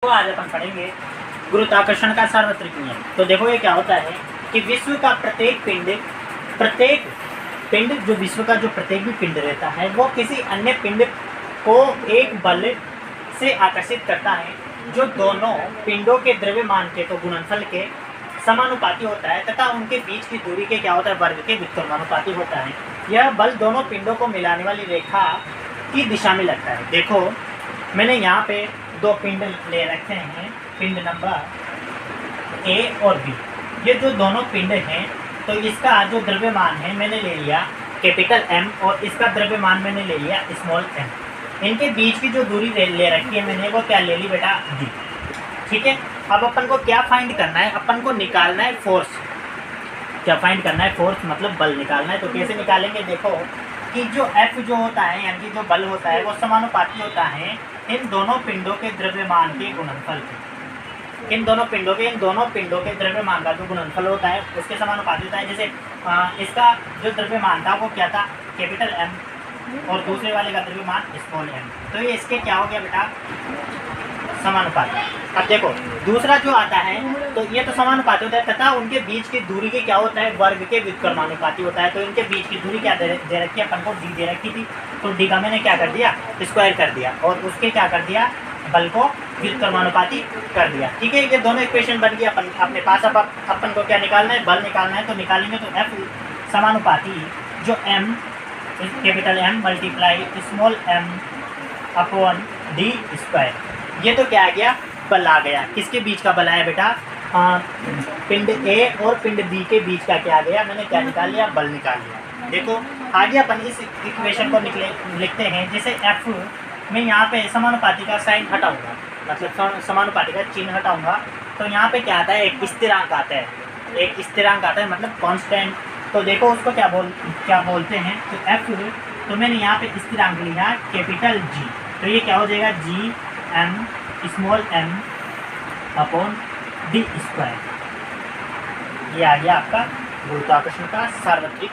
तो आज अपन पढ़ेंगे गुरुत्वाकर्षण का सार्वत्रिक नियम। तो देखो ये क्या होता है कि विश्व का प्रत्येक पिंड जो विश्व का जो प्रत्येक भी पिंड रहता है वो किसी अन्य पिंड को एक बल से आकर्षित करता है जो दोनों पिंडों के द्रव्यमान के तो गुणनफल के समानुपाती होता है तथा उनके बीच की दूरी के क्या होता है वर्ग के व्युत्क्रमानुपाती होता है। यह बल दोनों पिंडों को मिलाने वाली रेखा की दिशा में लगता है। देखो मैंने यहाँ पे दो पिंड ले रखे हैं, पिंड नंबर ए और बी। ये जो दोनों पिंड हैं तो इसका जो द्रव्यमान है मैंने ले लिया कैपिटल एम और इसका द्रव्यमान मैंने ले लिया स्मॉल एम। इनके बीच की जो दूरी ले रखी है मैंने वो क्या ले ली बेटा डी। ठीक है, अब अपन को क्या फाइंड करना है, अपन को निकालना है फोर्स। क्या फाइंड करना है? फोर्स मतलब बल निकालना है। तो कैसे निकालेंगे? देखो कि जो F जो होता है यानी कि जो बल होता है वो समानुपाती होता है इन दोनों पिंडों के द्रव्यमान के गुणनफल के। इन दोनों पिंडों के द्रव्यमान का जो गुणनफल होता है उसके समानुपाती होता है। जैसे इसका जो द्रव्यमान था वो क्या था कैपिटल M और दूसरे वाले का द्रव्यमान स्मॉल m। तो ये इसके क्या हो गया बेटा समानुपाती। अब देखो दूसरा जो आता है तो ये तो समानुपाती होता है तथा उनके बीच की दूरी के क्या होता है वर्ग के व्युत्क्रमानुपाती होता है। तो इनके बीच की दूरी क्या दे रखी है अपन को डी दे रखी थी, तो डी का मैंने क्या कर दिया स्क्वायर कर दिया और उसके क्या कर दिया बल को व्युत्क्रमानुपाती कर दिया। ठीक है, ये दोनों इक्वेशन बन गई अपन अपने पास। अब अपन को क्या निकालना है? बल निकालना है। तो निकालेंगे तो F समानुपाती जो M capital M multiply small m upon D square. ये तो क्या आ गया बल आ गया। किसके बीच का बल आया बेटा? पिंड ए और पिंड बी के बीच का क्या आ गया? मैंने क्या निकाल लिया? बल निकाल लिया। देखो आगे अपन इस इक्वेशन को लिखते हैं। जैसे F में यहाँ पे समानुपाती का साइन हटाऊंगा, मतलब समानुपाती का चिन्ह हटाऊंगा तो यहाँ पे क्या आता है? एक स्थिरांक आता है। एक स्थिरांक आता है मतलब कांस्टेंट। तो देखो उसको क्या बोलते हैं? तो F तो मैंने यहाँ पे स्थिरांक लिया कैपिटल G। तो ये क्या हो जाएगा G M small m upon D square. ये आ गया आपका गुरुत्वाकर्षण का सार्वत्रिक